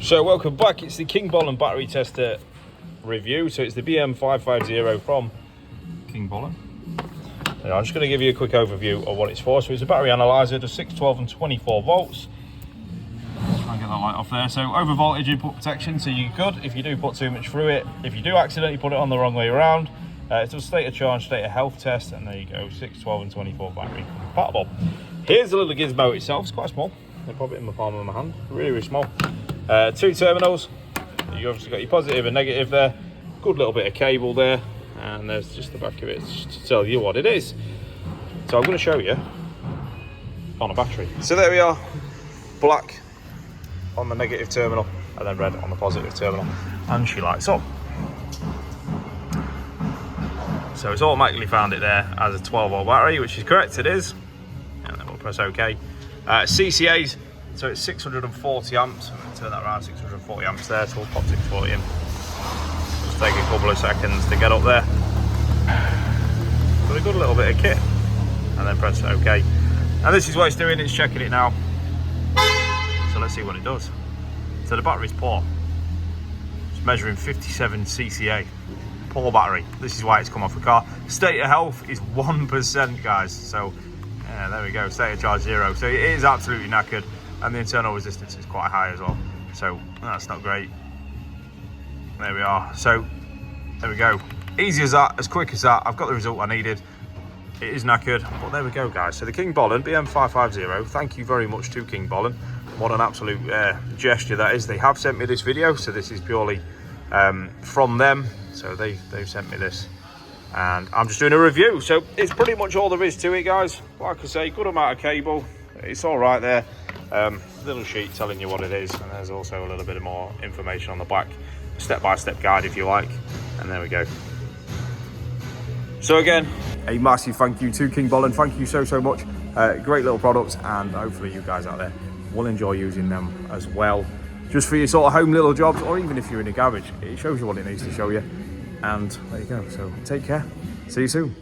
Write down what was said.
So welcome back, it's the Kingbolen battery tester review. So it's the BM550 from Kingbolen. I'm just going to give you a quick overview of what it's for. So it's a battery analyzer, does 6, 12 and 24 volts. Let's try and get that light off there. So over voltage input protection, so you're good if you do put too much through it. If you do accidentally put it on the wrong way around, it does state of charge, state of health test, and there you go, 6, 12 and 24 battery compatible. Here's the little gizmo itself, it's quite small. I pop it in the palm of my hand, really, really small. 2 terminals, you obviously got your positive and negative there, good little bit of cable there, and there's just the back of it to tell you what it is. So I'm going to show you on a battery. So there we are, black on the negative terminal and then red on the positive terminal, and she lights up. So it's automatically found it there as a 12 volt battery, which is correct, it is, and then we'll press OK. CCAs, so it's 640 amps. I'm going to turn that around, 640 amps there, so we'll pop 640 in. Just take a couple of seconds to get up there. Got a good little bit of kit, and then press OK. And this is what it's doing, it's checking it now. So let's see what it does. So the battery's poor. It's measuring 57 CCA. Poor battery. This is why it's come off the car. State of health is 1%, guys. So yeah, there we go, state of charge 0. So it is absolutely knackered, and the internal resistance is quite high as well. So that's not great. There we are. So there we go. Easy as that, as quick as that. I've got the result I needed. It is knackered, but there we go, guys. So the Kingbolen BM550, thank you very much to Kingbolen. What an absolute gesture that is. They have sent me this video, so this is purely from them. So they've sent me this, and I'm just doing a review. So it's pretty much all there is to it, guys. Like I say, good amount of cable. It's all right there. Little sheet telling you what it is, and there's also a little bit of more information on the back, step-by-step guide if you like. And there we go. So again, a massive thank you to Kingbolen. Thank you so much. Great little products, and hopefully you guys out there will enjoy using them as well, just for your sort of home little jobs, or even if you're in a garage. It shows you what it needs to show you. And there you go. So take care. See you soon.